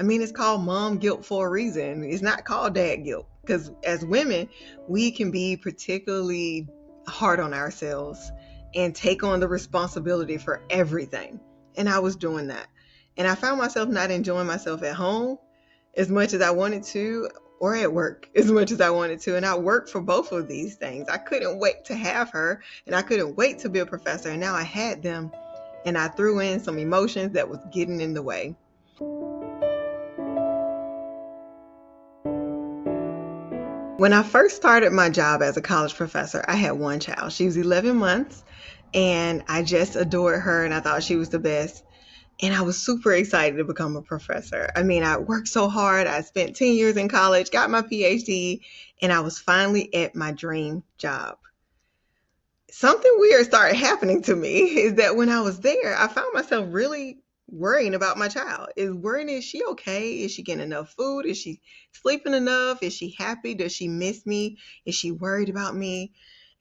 I mean, it's called mom guilt for a reason. It's not called dad guilt because as women, we can be particularly hard on ourselves and take on the responsibility for everything. And I was doing that. And I found myself not enjoying myself at home as much as I wanted to, or at work as much as I wanted to. And I worked for both of these things. I couldn't wait to have her, and I couldn't wait to be a professor. And now I had them, and I threw in some emotions that was getting in the way. When I first started my job as a college professor, I had one child. She was 11 months, and I just adored her, and I thought she was the best. And I was super excited to become a professor. I mean, I worked so hard. I spent 10 years in college, got my PhD, and I was finally at my dream job. Something weird started happening to me is that when I was there, I found myself really worrying about my child. Is she okay? Is she getting enough food? Is she sleeping enough? Is she happy? Does she miss me? Is she worried about me?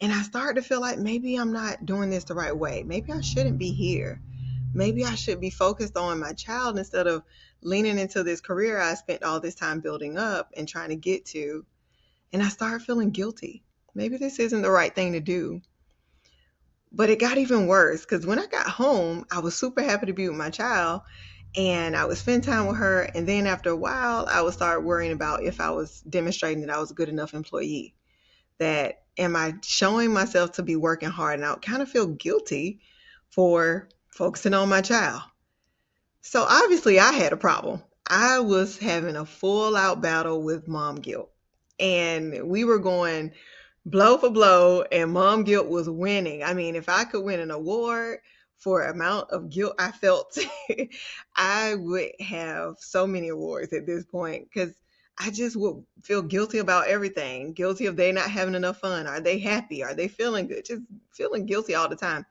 And I started to feel like maybe I'm not doing this the right way. Maybe I shouldn't be here. Maybe I should be focused on my child instead of leaning into this career I spent all this time building up and trying to get to. And I started feeling guilty. Maybe this isn't the right thing to do. But it got even worse because when I got home, I was super happy to be with my child and I would spend time with her. And then after a while, I would start worrying about if I was demonstrating that I was a good enough employee. That am I showing myself to be working hard? And I would kind of feel guilty for focusing on my child. So obviously, I had a problem. I was having a full out battle with mom guilt. And we were going blow for blow, and mom guilt was winning. I mean, if I could win an award for amount of guilt I felt, I would have so many awards at this point because I just would feel guilty about everything. Guilty of they not having enough fun. Are they happy? Are they feeling good? Just feeling guilty all the time.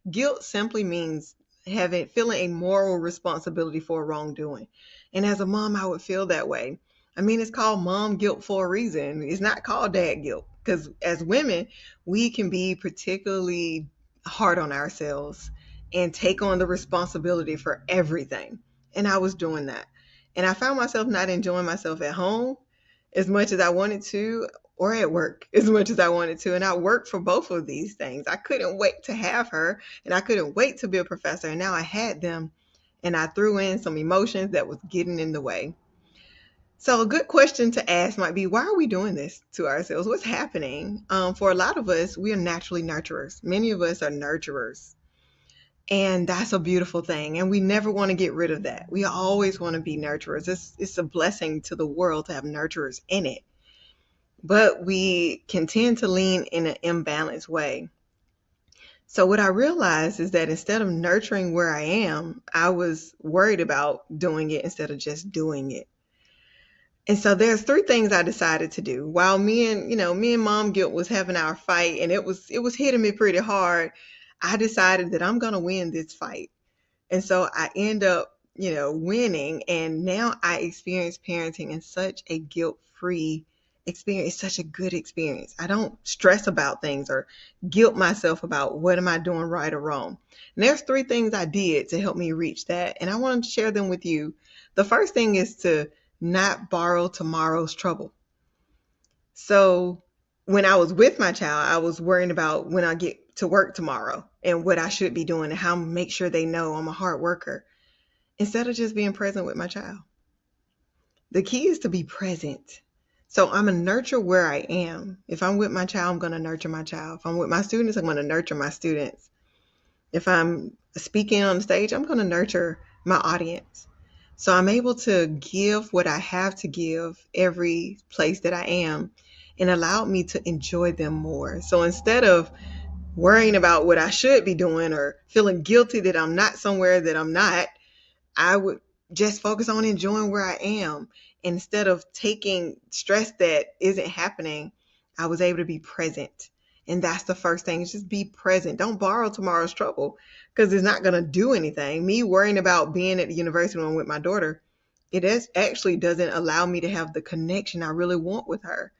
Guilt simply means having feeling a moral responsibility for a wrongdoing. And as a mom, I would feel that way. I mean, it's called mom guilt for a reason. It's not called dad guilt because as women, we can be particularly hard on ourselves and take on the responsibility for everything. And I was doing that. And I found myself not enjoying myself at home as much as I wanted to, or at work as much as I wanted to. And I worked for both of these things. I couldn't wait to have her, and I couldn't wait to be a professor. And now I had them, and I threw in some emotions that was getting in the way. So a good question to ask might be, why are we doing this to ourselves? What's happening? For a lot of us, we are naturally nurturers. Many of us are nurturers. And that's a beautiful thing. And we never want to get rid of that. We always want to be nurturers. It's a blessing to the world to have nurturers in it. But we can tend to lean in an imbalanced way. So what I realized is that instead of nurturing where I am, I was worried about doing it instead of just doing it. And so there's three things I decided to do. While me and mom guilt was having our fight and it was hitting me pretty hard, I decided that I'm going to win this fight. And so I end up, winning. And now I experience parenting in such a guilt-free experience. It's such a good experience. I don't stress about things or guilt myself about what am I doing right or wrong. And there's three things I did to help me reach that. And I want to share them with you. The first thing is to not borrow tomorrow's trouble. So when I was with my child, I was worrying about when I get to work tomorrow and what I should be doing and how to make sure they know I'm a hard worker instead of just being present with my child. The key is to be present. So I'm going to nurture where I am. If I'm with my child, I'm going to nurture my child. If I'm with my students, I'm going to nurture my students. If I'm speaking on the stage, I'm going to nurture my audience. So I'm able to give what I have to give every place that I am and allow me to enjoy them more. So instead of worrying about what I should be doing or feeling guilty that I'm not somewhere that I'm not, I would just focus on enjoying where I am. Instead of taking stress that isn't happening, I was able to be present. And that's the first thing, is just be present. Don't borrow tomorrow's trouble because it's not going to do anything. Me worrying about being at the university when I'm with my daughter, actually doesn't allow me to have the connection I really want with her.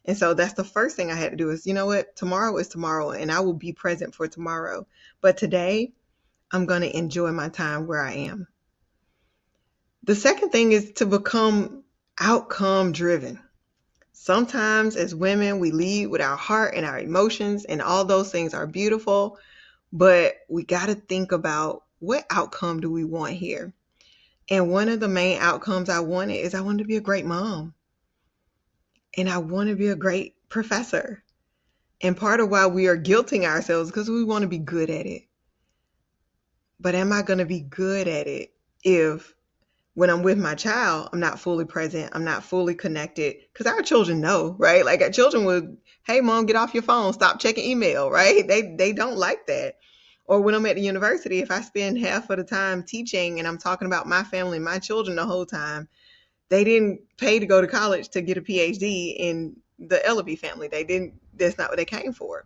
And so that's the first thing I had to do is, you know what, tomorrow is tomorrow and I will be present for tomorrow. But today, I'm going to enjoy my time where I am. The second thing is to become outcome driven. Sometimes as women, we lead with our heart and our emotions, and all those things are beautiful, but we got to think about what outcome do we want here? And one of the main outcomes I wanted is I wanted to be a great mom and I want to be a great professor. And part of why we are guilting ourselves because we want to be good at it. But am I going to be good at it if when I'm with my child, I'm not fully present, I'm not fully connected? Because our children know, right? Like our children would, hey, mom, get off your phone, stop checking email, right? They don't like that. Or when I'm at the university, if I spend half of the time teaching and I'm talking about my family and my children the whole time, they didn't pay to go to college to get a PhD in the Ellerbe family. They didn't, that's not what they came for.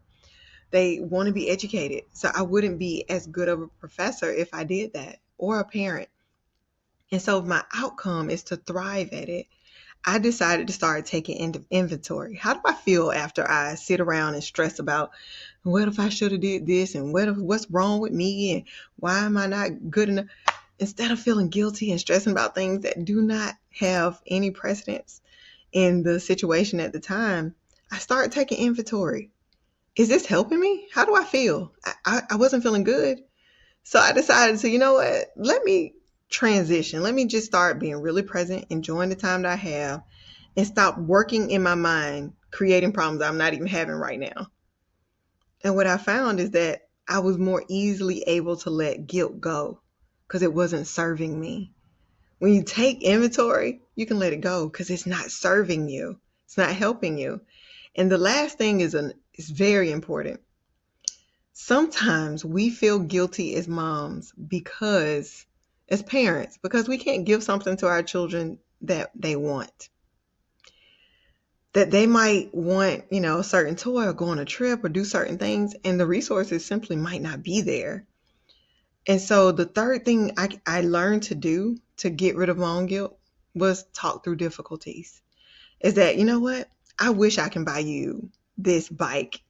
They want to be educated. So I wouldn't be as good of a professor if I did that, or a parent. And so my outcome is to thrive at it. I decided to start taking inventory. How do I feel after I sit around and stress about what if I should have did this and what's wrong with me and why am I not good enough? Instead of feeling guilty and stressing about things that do not have any precedence in the situation at the time, I started taking inventory. Is this helping me? How do I feel? I wasn't feeling good. So I decided to, you know what, let me transition. Let me just start being really present, enjoying the time that I have, and stop working in my mind, creating problems I'm not even having right now. And what I found is that I was more easily able to let guilt go because it wasn't serving me. When you take inventory, you can let it go because it's not serving you. It's not helping you. And the last thing is very important. Sometimes we feel guilty as moms as parents, because we can't give something to our children that they want. That they might want, a certain toy or go on a trip or do certain things, and the resources simply might not be there. And so the third thing I learned to do to get rid of my own guilt was talk through difficulties. Is that, you know what? I wish I can buy you this bike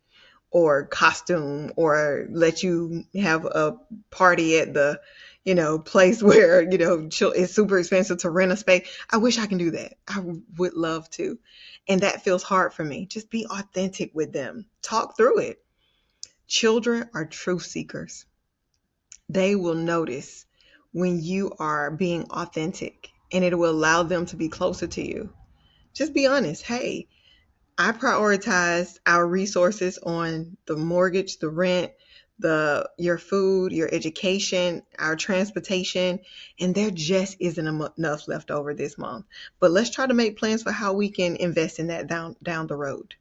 or costume or let you have a party at the, place where, it's super expensive to rent a space. I wish I can do that. I would love to. And that feels hard for me. Just be authentic with them. Talk through it. Children are truth seekers. They will notice when you are being authentic, and it will allow them to be closer to you. Just be honest. Hey, I prioritize our resources on the mortgage, the rent, your food, your education, our transportation, and there just isn't enough left over this month. But let's try to make plans for how we can invest in that down the road.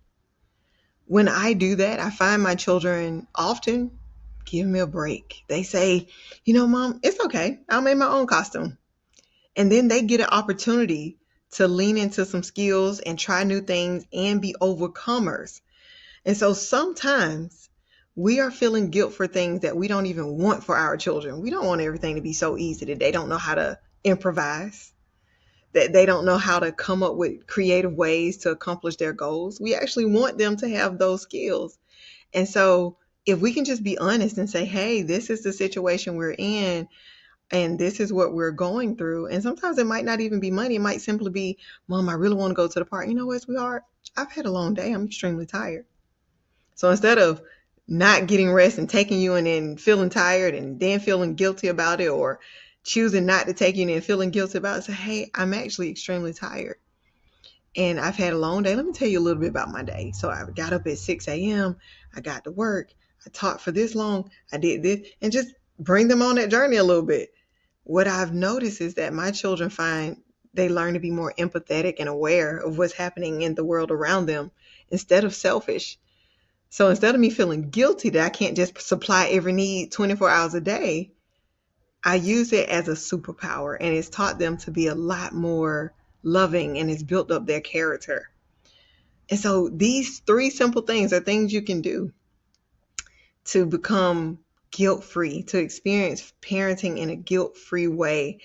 When I do that, I find my children often give me a break. They say, Mom, it's okay. I'll make my own costume. And then they get an opportunity to lean into some skills and try new things and be overcomers. And so sometimes we are feeling guilt for things that we don't even want for our children. We don't want everything to be so easy that they don't know how to improvise, that they don't know how to come up with creative ways to accomplish their goals. We actually want them to have those skills. And so if we can just be honest and say, hey, this is the situation we're in, and this is what we're going through. And sometimes it might not even be money. It might simply be, Mom, I really want to go to the park. You know what, sweetheart? I've had a long day. I'm extremely tired. So instead of not getting rest and taking you and then feeling tired and then feeling guilty about it, or choosing not to take you and then feeling guilty about it, say, hey, I'm actually extremely tired. And I've had a long day. Let me tell you a little bit about my day. So I got up at 6 a.m. I got to work. I taught for this long. I did this. And just bring them on that journey a little bit. What I've noticed is that my children they learn to be more empathetic and aware of what's happening in the world around them instead of selfish. So instead of me feeling guilty that I can't just supply every need 24 hours a day, I use it as a superpower, and it's taught them to be a lot more loving, and it's built up their character. And so these three simple things are things you can do to become guilt-free, to experience parenting in a guilt-free way.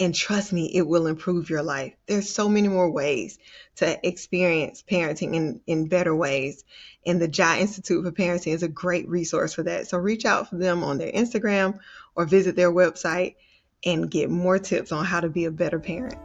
And trust me, it will improve your life. There's so many more ways to experience parenting in better ways. And the Jai Institute for Parenting is a great resource for that. So reach out for them on their Instagram or visit their website and get more tips on how to be a better parent.